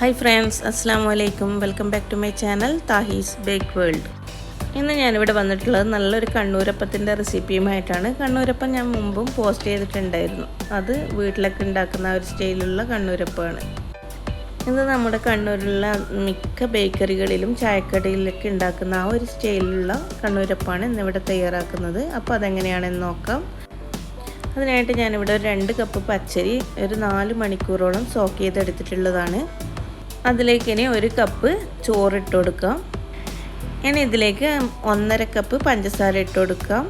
Hi friends, Assalamu alaikum. Welcome back to my channel THAHI'S Bake World. ഇന്ന് ഞാൻ ഇവിടെ വന്നിട്ടുള്ളത് നല്ലൊരു കണ്ണൂരപ്പത്തിന്റെ റെസിപ്പിയുമായിട്ടാണ്. കണ്ണൂരപ്പം ഞാൻ മുമ്പും പോസ്റ്റ് ചെയ്തിട്ടുണ്ടായിരുന്നു. അത് വീട്ടിലൊക്കെ ഉണ്ടാക്കുന്ന ഒരു സ്റ്റൈലിലുള്ള കണ്ണൂരപ്പമാണ്. ഇത് നമ്മുടെ കണ്ണൂരിലുള്ള മിക്ക ബേക്കറികളിലും ചായക്കടയിലൊക്കെ ഉണ്ടാക്കുന്ന ആ ഒരു സ്റ്റൈലിലുള്ള കണ്ണൂരപ്പമാണ് ഇന്നിവിടെ തയ്യാറാക്കുന്നത്. അപ്പോൾ അതെങ്ങനെയാണെന്ന് നോക്കാം. അതിനായിട്ട് ഞാനിവിടെ ഒരു 2 കപ്പ് പച്ചരി ഒരു 4 മണിക്കൂറോളം സോക്ക് ചെയ്തെടുത്തിട്ടുള്ളതാണ്. അതിലേക്ക് ഇനി 1 കപ്പ് ചോറ് ഇട്ട് കൊടുക്കാം. ഇനി ഇതിലേക്ക് 1.5 കപ്പ് പഞ്ചസാര ഇട്ട് കൊടുക്കാം.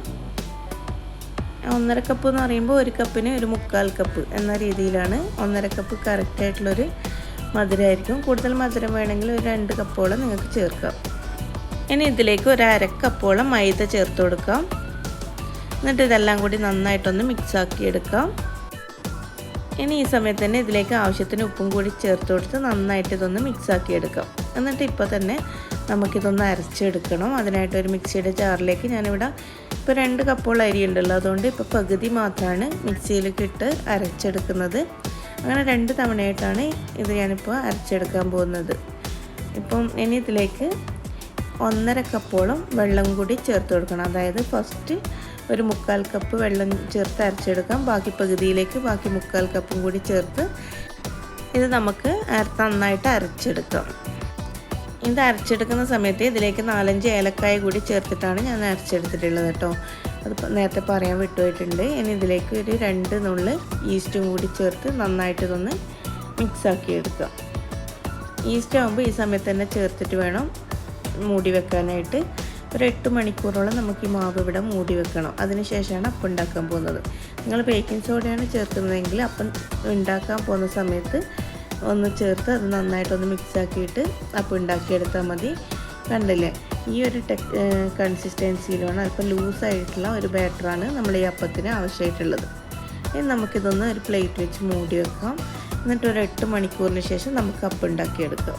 1.5 കപ്പ് എന്ന് പറയുമ്പോൾ 1 കപ്പിന് 1/4 കപ്പ് എന്ന രീതിയിലാണ്. 1.5 കപ്പ് കറക്റ്റായിട്ടുള്ളൊരു മധുരമായിരിക്കും. കൂടുതൽ മധുരം വേണമെങ്കിൽ ഒരു 2 കപ്പോളം നിങ്ങൾക്ക് ചേർക്കാം. ഇനി ഇതിലേക്ക് ഒരു 1/2 കപ്പോളം മൈദ ചേർത്ത് കൊടുക്കാം. എന്നിട്ട് ഇതെല്ലാം കൂടി നന്നായിട്ടൊന്ന് മിക്സാക്കി എടുക്കാം. ഇനി ഈ സമയത്ത് തന്നെ ഇതിലേക്ക് ആവശ്യത്തിന് ഉപ്പും കൂടി ചേർത്ത് കൊടുത്ത് നന്നായിട്ട് ഇതൊന്ന് മിക്സാക്കി എടുക്കാം. എന്നിട്ട് ഇപ്പോൾ തന്നെ നമുക്കിതൊന്ന് അരച്ചെടുക്കണം. അതിനായിട്ട് ഒരു മിക്സിയുടെ ജാറിലേക്ക് ഞാനിവിടെ ഇപ്പോൾ 2 കപ്പോളം അരി ഉണ്ടല്ലോ, അതുകൊണ്ട് ഇപ്പോൾ പകുതി മാത്രമാണ് മിക്സിയിലേക്ക് ഇട്ട് അരച്ചെടുക്കുന്നത്. അങ്ങനെ 2 തവണയായിട്ടാണ് ഇത് ഞാനിപ്പോൾ അരച്ചെടുക്കാൻ പോകുന്നത്. ഇപ്പം ഇനി ഇതിലേക്ക് 1.5 കപ്പോളം വെള്ളം കൂടി ചേർത്ത് കൊടുക്കണം. അതായത് ഫസ്റ്റ് ഒരു 1/4 കപ്പ് വെള്ളം ചേർത്ത് അരച്ചെടുക്കാം. ബാക്കി പകുതിയിലേക്ക് ബാക്കി 1/4 കപ്പും കൂടി ചേർത്ത് ഇത് നമുക്ക് നന്നായിട്ട് അരച്ചെടുക്കാം. ഇത് അരച്ചെടുക്കുന്ന സമയത്ത് ഇതിലേക്ക് 4-5 ഏലക്കായ കൂടി ചേർത്തിട്ടാണ് ഞാൻ അരച്ചെടുത്തിട്ടുള്ളത് കേട്ടോ. അത് നേരത്തെ പറയാൻ വിട്ടുപോയിട്ടുണ്ട്. ഇനി ഇതിലേക്ക് ഒരു 2 നുള്ള് ഈസ്റ്റും കൂടി ചേർത്ത് നന്നായിട്ട് ഇതൊന്ന് മിക്സാക്കി എടുക്കാം. ഈസ്റ്റ് ആകുമ്പോൾ ഈ സമയത്ത് തന്നെ ചേർത്തിട്ട് വേണം മൂടി വെക്കാനായിട്ട്. ഒരു 8 മണിക്കൂറോളം നമുക്ക് ഈ മാവ് ഇവിടെ മൂടി വെക്കണം. അതിനുശേഷമാണ് അപ്പം ഉണ്ടാക്കാൻ പോകുന്നത്. നിങ്ങൾ ബേക്കിംഗ് സോഡയാണ് ചേർക്കുന്നതെങ്കിൽ അപ്പം ഉണ്ടാക്കാൻ പോകുന്ന സമയത്ത് ഒന്ന് ചേർത്ത് അത് നന്നായിട്ടൊന്ന് മിക്സാക്കിയിട്ട് അപ്പം ഉണ്ടാക്കിയെടുത്താൽ മതി. കണ്ടില്ലേ, ഈ ഒരു കൺസിസ്റ്റൻസിയിലാണ് അല്പം ലൂസായിട്ടുള്ള ഒരു ബാറ്ററാണ് നമ്മൾ ഈ അപ്പത്തിന് ആവശ്യമായിട്ടുള്ളത്. ഇനി നമുക്കിതൊന്ന് ഒരു പ്ലേറ്റ് വെച്ച് മൂടി വെക്കാം. എന്നിട്ട് ഒരു 8 മണിക്കൂറിന് ശേഷം നമുക്ക് അപ്പം ഉണ്ടാക്കിയെടുക്കാം.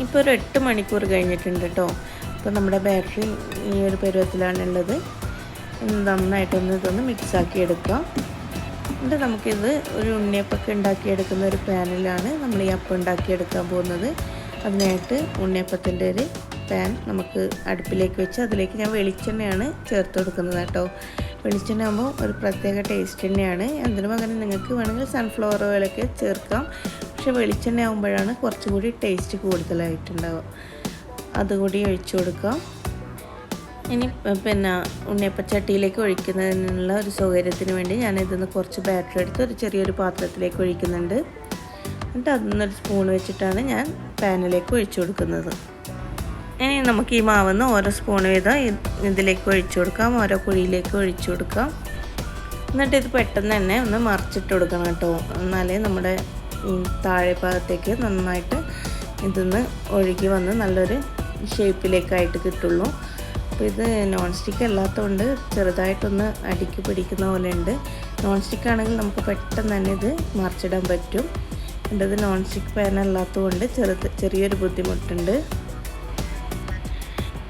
ഇപ്പോൾ ഒരു 8 മണിക്കൂർ കഴിഞ്ഞിട്ടുണ്ട് കേട്ടോ. ഇപ്പോൾ നമ്മുടെ ബാറ്ററി ഈ ഒരു പരുവത്തിലാണുള്ളത്. നന്നായിട്ടൊന്ന് ഇതൊന്ന് മിക്സാക്കി എടുക്കാം. എന്നിട്ട് നമുക്കിത് ഒരു ഉണ്ണിയപ്പൊക്കെ ഉണ്ടാക്കിയെടുക്കുന്ന ഒരു പാനിലാണ് നമ്മൾ ഈ അപ്പം ഉണ്ടാക്കിയെടുക്കാൻ പോകുന്നത്. അതിനായിട്ട് ഉണ്ണിയപ്പത്തിൻ്റെ ഒരു പാൻ നമുക്ക് അടുപ്പിലേക്ക് വെച്ച് അതിലേക്ക് ഞാൻ വെളിച്ചെണ്ണയാണ് ചേർത്ത് കൊടുക്കുന്നത് കേട്ടോ. വെളിച്ചെണ്ണ ആകുമ്പോൾ ഒരു പ്രത്യേക ടേസ്റ്റ് തന്നെയാണ്. എന്തിനും അങ്ങനെ നിങ്ങൾക്ക് വേണമെങ്കിൽ സൺഫ്ലവർ ഓയിലൊക്കെ ചേർക്കാം. പക്ഷെ വെളിച്ചെണ്ണ ആകുമ്പോഴാണ് കുറച്ചുകൂടി ടേസ്റ്റ് കൂടുതലായിട്ടുണ്ടാവുക. അതുകൂടി ഒഴിച്ചു കൊടുക്കാം. ഇനി പിന്നെ ഉണ്ണിയപ്പച്ചട്ടിയിലേക്ക് ഒഴിക്കുന്നതിനുള്ള ഒരു സൗകര്യത്തിന് വേണ്ടി ഞാനിതിന്ന് കുറച്ച് ബാറ്റർ എടുത്ത് ഒരു ചെറിയൊരു പാത്രത്തിലേക്ക് ഒഴിക്കുന്നുണ്ട്. എന്നിട്ട് അതിന്നൊരു സ്പൂൺ വെച്ചിട്ടാണ് ഞാൻ പാനിലേക്ക് ഒഴിച്ചു കൊടുക്കുന്നത്. ഇനി നമുക്ക് ഈ മാവെന്ന് ഓരോ സ്പൂൺ വീതം ഇതിലേക്ക് ഒഴിച്ചു കൊടുക്കാം. ഓരോ കുഴിയിലേക്ക് ഒഴിച്ചു കൊടുക്കാം. എന്നിട്ട് ഇത് പെട്ടെന്ന് തന്നെ ഒന്ന് മറിച്ചിട്ട് കൊടുക്കണം കേട്ടോ. എന്നാലേ നമ്മുടെ ഈ താഴെ ഭാഗത്തേക്ക് നന്നായിട്ട് ഇതൊന്ന് ഒഴുകി വന്ന് നല്ലൊരു ഷേപ്പിലേക്കായിട്ട് കിട്ടുള്ളൂ. അപ്പോൾ ഇത് നോൺ സ്റ്റിക്ക് അല്ലാത്തതുകൊണ്ട് ചെറുതായിട്ടൊന്ന് അടിക്ക് പിടിക്കുന്ന പോലെ ഉണ്ട്. നോൺ സ്റ്റിക്ക് ആണെങ്കിൽ നമുക്ക് പെട്ടെന്ന് തന്നെ ഇത് മറിച്ചിടാൻ പറ്റും. എൻ്റെ ഇത് നോൺ സ്റ്റിക്ക് പാൻ അല്ലാത്തതുകൊണ്ട് ചെറിയൊരു ബുദ്ധിമുട്ടുണ്ട്.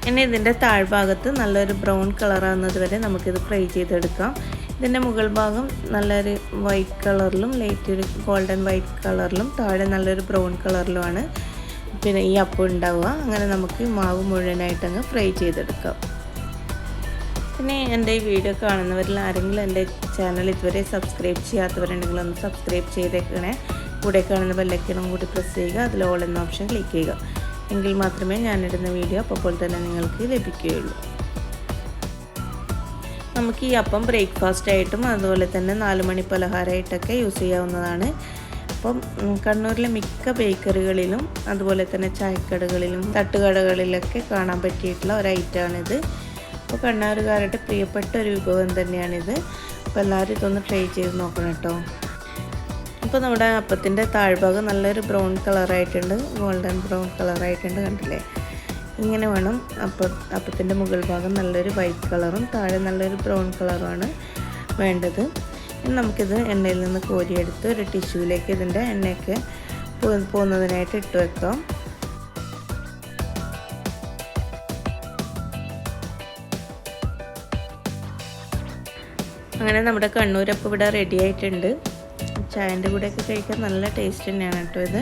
ഇനി ഇതിൻ്റെ താഴ്ഭാഗത്ത് നല്ലൊരു ബ്രൗൺ കളറാകുന്നത് വരെ നമുക്കിത് ഫ്രൈ ചെയ്തെടുക്കാം. ഇതിൻ്റെ മുകൾ ഭാഗം നല്ലൊരു വൈറ്റ് കളറിലും ലൈറ്റ് ഒരു ഗോൾഡൻ വൈറ്റ് കളറിലും താഴെ നല്ലൊരു ബ്രൗൺ കളറിലുമാണ് പിന്നെ ഈ അപ്പം ഉണ്ടാവുക. അങ്ങനെ നമുക്ക് മാവ് മുഴുവനായിട്ടങ്ങ് ഫ്രൈ ചെയ്തെടുക്കാം. പിന്നെ എൻ്റെ ഈ വീഡിയോ കാണുന്നവരിൽ ആരെങ്കിലും എൻ്റെ ചാനൽ ഇതുവരെ സബ്സ്ക്രൈബ് ചെയ്യാത്തവരുണ്ടെങ്കിൽ ഒന്ന് സബ്സ്ക്രൈബ് ചെയ്തേക്കണേ. കൂടെ കാണുന്ന ബെല്ലൈക്കണും കൂടി പ്രസ് ചെയ്യുക. അതിൽ ഓൾ എന്ന ഓപ്ഷൻ ക്ലിക്ക് ചെയ്യുക. എങ്കിൽ മാത്രമേ ഞാനിടുന്ന വീഡിയോ അപ്പോൾ തന്നെ നിങ്ങൾക്ക് ലഭിക്കുകയുള്ളൂ. നമുക്ക് ഈ അപ്പം ബ്രേക്ക്ഫാസ്റ്റ് ആയിട്ടും അതുപോലെ തന്നെ 4 മണി പലഹാരമായിട്ടൊക്കെ യൂസ് ചെയ്യാവുന്നതാണ്. അപ്പം കണ്ണൂരിലെ മിക്ക ബേക്കറികളിലും അതുപോലെ തന്നെ ചായക്കടകളിലും തട്ടുകടകളിലൊക്കെ കാണാൻ പറ്റിയിട്ടുള്ള ഒരു ഐറ്റമാണിത്. അപ്പോൾ കണ്ണൂരുകാരുടെ പ്രിയപ്പെട്ട ഒരു വിഭവം തന്നെയാണിത്. അപ്പോൾ എല്ലാവരും ഇതൊന്ന് ട്രൈ ചെയ്ത് നോക്കണം കേട്ടോ. ഇപ്പോൾ നമ്മുടെ അപ്പത്തിൻ്റെ താഴ്ഭാഗം നല്ലൊരു ബ്രൗൺ കളറായിട്ടുണ്ട്, ഗോൾഡൻ ബ്രൗൺ കളറായിട്ടുണ്ട്. കണ്ടില്ലേ, ഇങ്ങനെ വേണം അപ്പത്തിൻ്റെ മുകൾ ഭാഗം നല്ലൊരു വൈറ്റ് കളറും താഴെ നല്ലൊരു ബ്രൗൺ കളറുമാണ് വേണ്ടത്. ഇനി നമുക്കിത് എണ്ണയിൽ നിന്ന് കോരിയെടുത്ത് ഒരു ടിഷ്യൂവിലേക്ക് ഇതിൻ്റെ എണ്ണയൊക്കെ പോകുന്നതിനായിട്ട് ഇട്ട് വെക്കാം. അങ്ങനെ നമ്മുടെ കണ്ണൂരപ്പം ഇവിടെ റെഡി ആയിട്ടുണ്ട്. ചായൻ്റെ കൂടെയൊക്കെ കഴിക്കാൻ നല്ല ടേസ്റ്റ് തന്നെയാണ് കേട്ടോ ഇത്.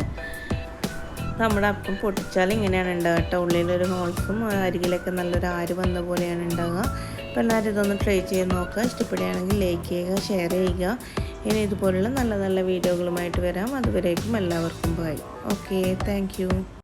നമ്മുടെ അപ്പം പൊട്ടിച്ചാൽ ഇങ്ങനെയാണ് ഉണ്ടാകുക കേട്ടോ. ഉള്ളിലൊരു ഹോൾസും അരികിലൊക്കെ നല്ലൊരു ആര് വന്ന പോലെയാണ് ഉണ്ടാകുക. അപ്പോൾ എല്ലാവരും ഇതൊന്ന് ട്രൈ ചെയ്ത് നോക്കുക. ഇഷ്ടപ്പെടുകയാണെങ്കിൽ ലൈക്ക് ചെയ്യുക, ഷെയർ ചെയ്യുക. ഇനി ഇതുപോലുള്ള നല്ല നല്ല വീഡിയോകളുമായിട്ട് വരാം. അതുവരേക്കും എല്ലാവർക്കും ബൈ. Okay, thank you.